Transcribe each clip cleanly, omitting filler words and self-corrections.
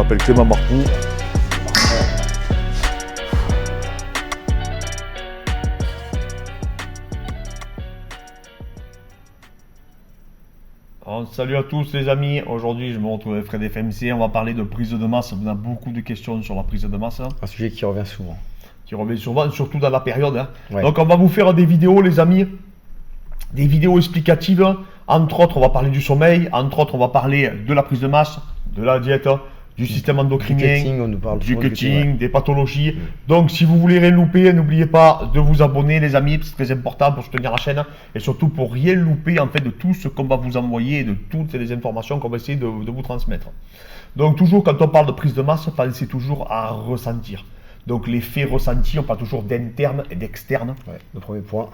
m'appelle Clément Marcoux. Alors, salut à tous les amis, aujourd'hui je me retrouve avec Fred FMC, on va parler de prise de masse, on a beaucoup de questions sur la prise de masse, Un sujet qui revient souvent. qui revient souvent, surtout dans la période. Ouais. Donc on va vous faire des vidéos les amis, des vidéos explicatives, entre autres on va parler du sommeil, entre autres on va parler de la prise de masse, de la diète, du système endocrinien, cutting, on nous parle du souvent du cutting, cutting, ouais. des pathologies. Donc si vous voulez rien louper, n'oubliez pas de vous abonner les amis, c'est très important pour soutenir la chaîne et surtout pour rien louper en fait de tout ce qu'on va vous envoyer et de toutes les informations qu'on va essayer de vous transmettre. Donc toujours quand on parle de prise de masse, pensez toujours à ressentir. Donc l'effet ressenti, on parle toujours d'interne et d'externe. Ouais, le premier point.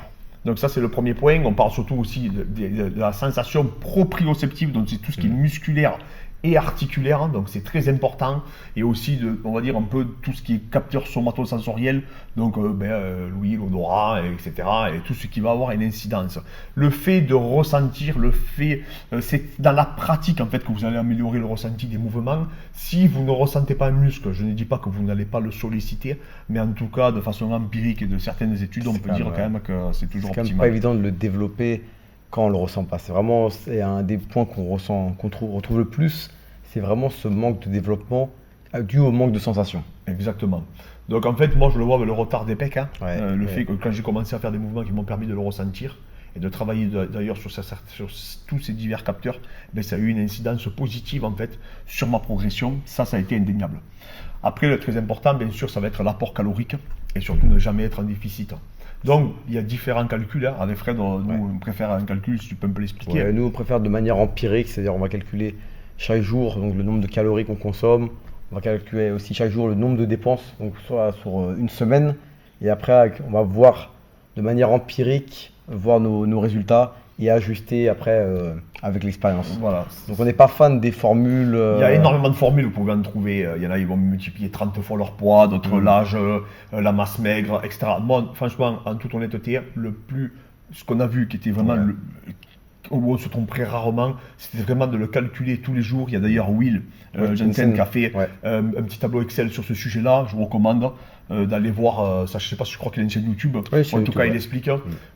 Donc ça c'est le premier point, on parle surtout aussi de la sensation proprioceptive, donc c'est tout ce qui est musculaire et articulaire, donc c'est très important, et aussi on va dire un peu tout ce qui est capteur somatosensoriel, donc l'ouïe, l'odorat, etc., et tout ce qui va avoir une incidence. Le fait de ressentir, c'est dans la pratique en fait que vous allez améliorer le ressenti des mouvements. Si vous ne ressentez pas un muscle, je ne dis pas que vous n'allez pas le solliciter, mais en tout cas de façon empirique et de certaines études, on peut dire quand même que c'est toujours C'est quand même optimal. pas évident de le développer quand on le ressent pas. C'est un des points qu'on retrouve le plus. C'est vraiment ce manque de développement dû au manque de sensation. Exactement. Donc en fait, moi je le vois avec le retard des pecs, le Ouais. fait que quand j'ai commencé à faire des mouvements qui m'ont permis de le ressentir et de travailler d'ailleurs sur tous ces divers capteurs, ça a eu une incidence positive en fait sur ma progression. Ça a été indéniable. Après, le très important, bien sûr, ça va être l'apport calorique et surtout ne jamais être en déficit. Donc il y a différents calculs. Avec Fred, nous on préfère un calcul, si tu peux me l'expliquer. Ouais, nous, on préfère de manière empirique, c'est-à-dire on va calculer chaque jour donc, le nombre de calories qu'on consomme. On va calculer aussi chaque jour le nombre de dépenses, donc soit sur une semaine. Et après, on va voir de manière empirique, voir nos résultats et ajuster après avec l'expérience. Voilà. Donc on n'est pas fan des formules. Il y a énormément de formules, vous pouvez en trouver. Il y en a, ils vont multiplier 30 fois leur poids, d'autres l'âge, la masse maigre, etc. Moi, franchement, en toute honnêteté, ce qu'on a vu qui était vraiment où on se tromperait rarement, c'était vraiment de le calculer tous les jours. Il y a d'ailleurs Will Jensen qui a fait un petit tableau Excel sur ce sujet-là. Je vous recommande d'aller voir ça. Je sais pas si je crois qu'il a une chaîne YouTube. En tout cas, il explique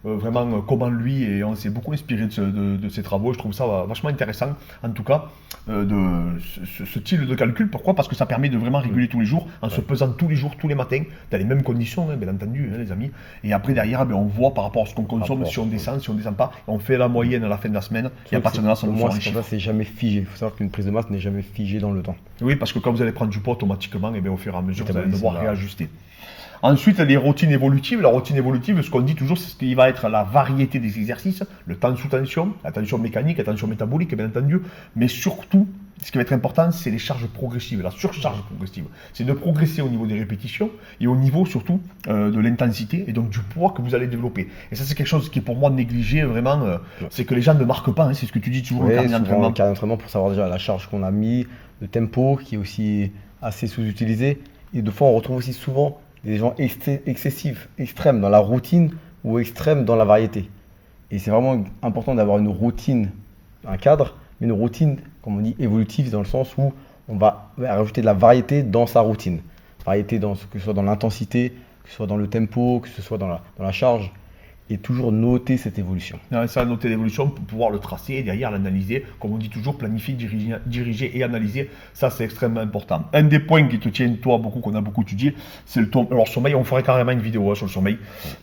vraiment comment lui, et on s'est beaucoup inspiré de ses travaux. Je trouve ça vachement intéressant, en tout cas, ce style de calcul. Pourquoi? Parce que ça permet de vraiment réguler tous les jours, en se pesant tous les jours, tous les matins, dans les mêmes conditions, bien entendu, les amis. Et après, derrière, on voit par rapport à ce qu'on consomme, si on descend, si on descend pas. On fait la moyenne à la fin de la semaine. Et à partir de là, ça nous sort les chiffres. C'est jamais figé. Il faut savoir qu'une prise de masse n'est jamais figée dans le temps. Oui, parce que quand vous allez prendre du poids automatiquement, au fur et à mesure, vous allez devoir réajuster. Ensuite, les routines évolutives. La routine évolutive, ce qu'on dit toujours, c'est ce qui va être la variété des exercices, le temps sous tension, la tension mécanique, la tension métabolique, bien entendu, mais surtout, ce qui va être important, c'est les charges progressives, la surcharge progressive. C'est de progresser au niveau des répétitions et au niveau surtout de l'intensité et donc du poids que vous allez développer. Et ça, c'est quelque chose qui est pour moi négligé vraiment. C'est que les gens ne marquent pas, c'est ce que tu dis toujours, le carnet d'entraînement. Le carnet d'entraînement pour savoir déjà la charge qu'on a mis, le tempo qui est aussi assez sous-utilisé. Et de fois, on retrouve aussi souvent des gens excessifs, extrêmes dans la routine ou extrêmes dans la variété. Et c'est vraiment important d'avoir une routine, un cadre, mais une routine, comme on dit, évolutive, dans le sens où on va rajouter de la variété dans sa routine. Variété que ce soit dans l'intensité, que ce soit dans le tempo, que ce soit dans la charge. Et toujours noter cette évolution. Ça, noter l'évolution pour pouvoir le tracer et derrière l'analyser. Comme on dit toujours, planifier, diriger et analyser. Ça, c'est extrêmement important. Un des points qui te tient, toi, beaucoup, qu'on a beaucoup étudié, c'est le sommeil. On ferait carrément une vidéo sur le sommeil.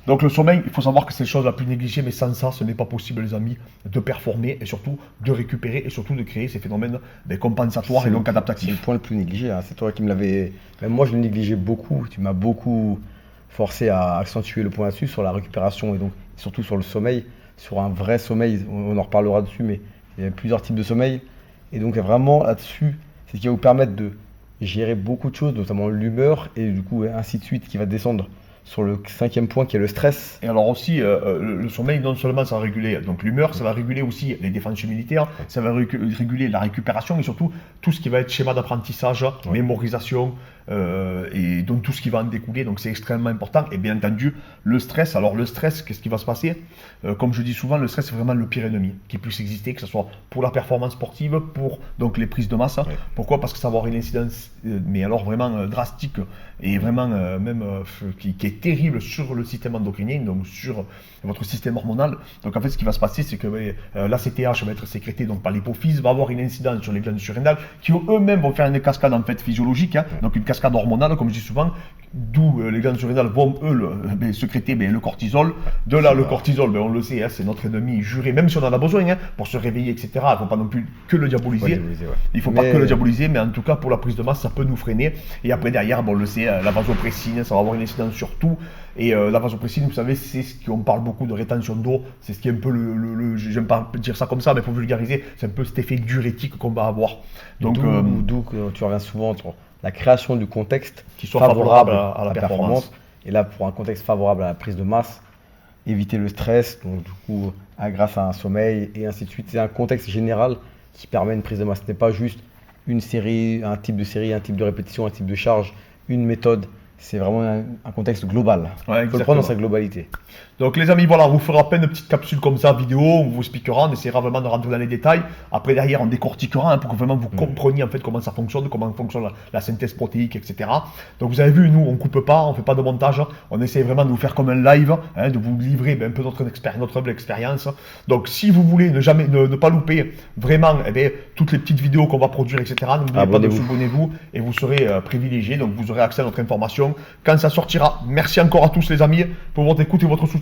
Donc, le sommeil, il faut savoir que c'est la chose la plus négligée, mais sans ça, ce n'est pas possible, les amis, de performer et surtout de récupérer et surtout de créer ces phénomènes compensatoires et donc adaptatifs. C'est le point le plus négligé. C'est toi qui me l'avais. Même moi, je le négligeais beaucoup. Tu m'as beaucoup forcé à accentuer le point là-dessus sur la récupération et donc surtout sur le sommeil, sur un vrai sommeil. On en reparlera dessus, mais il y a plusieurs types de sommeil. Et donc vraiment là-dessus, c'est ce qui va vous permettre de gérer beaucoup de choses, notamment l'humeur et du coup ainsi de suite, qui va descendre sur le 5e point qui est le stress. Et alors aussi, le sommeil, non seulement ça va réguler donc l'humeur, ça va réguler aussi les défenses militaires, ça va réguler la récupération et surtout tout ce qui va être schéma d'apprentissage, mémorisation et donc tout ce qui va en découler. Donc c'est extrêmement important. Et bien entendu, le stress. Alors le stress, qu'est-ce qui va se passer? Comme je dis souvent, le stress c'est vraiment le pire ennemi qui puisse exister, que ce soit pour la performance sportive, pour donc les prises de masse. Ouais. Pourquoi? Parce que ça va avoir une incidence, mais alors vraiment drastique et vraiment qui est terrible sur le système endocrinien, donc sur votre système hormonal. Donc en fait, ce qui va se passer, c'est que l'ACTH va être sécrété donc par l'hypophyse, va avoir une incidence sur les glandes surrénales, qui eux-mêmes vont faire une cascade en fait physiologique, donc une cascade hormonale, comme je dis souvent, d'où les glandes surrénales vont sécréter le cortisol. De là, le cortisol, on le sait, c'est notre ennemi juré, même si on en a besoin pour se réveiller, etc. Il ne faut pas non plus que le diaboliser. Il ne faut pas que le diaboliser, mais en tout cas, pour la prise de masse, ça peut nous freiner. Et après, derrière, on le sait, la vasopressine, ça va avoir une incidence sur tout. Et la vasopressine, vous savez, c'est ce qu'on parle beaucoup de rétention d'eau. C'est ce qui est un peu j'aime pas dire ça comme ça, mais pour vulgariser, c'est un peu cet effet diurétique qu'on va avoir. Donc, d'où tu reviens souvent sur la création du contexte qui soit favorable à la performance. Et là, pour un contexte favorable à la prise de masse, éviter le stress, donc du coup, grâce à un sommeil et ainsi de suite. C'est un contexte général qui permet une prise de masse. Ce n'est pas juste une série, un type de série, un type de répétition, un type de charge, une méthode. C'est vraiment un contexte global. Il faut le prendre dans sa globalité. Donc les amis, voilà, on vous fera plein de petites capsules comme ça, vidéo, on vous expliquera, on essaiera vraiment de rentrer dans les détails. Après derrière, on décortiquera pour que vraiment vous compreniez en fait comment ça fonctionne, comment fonctionne la synthèse protéique, etc. Donc vous avez vu, nous, on coupe pas, on fait pas de montage, on essaie vraiment de vous faire comme un live, de vous livrer un peu notre humble expérience. Donc si vous voulez ne pas louper vraiment toutes les petites vidéos qu'on va produire, etc., n'oubliez pas de vous abonnez-vous et vous serez privilégié, donc vous aurez accès à notre information quand ça sortira. Merci encore à tous les amis pour votre écoute et votre soutien.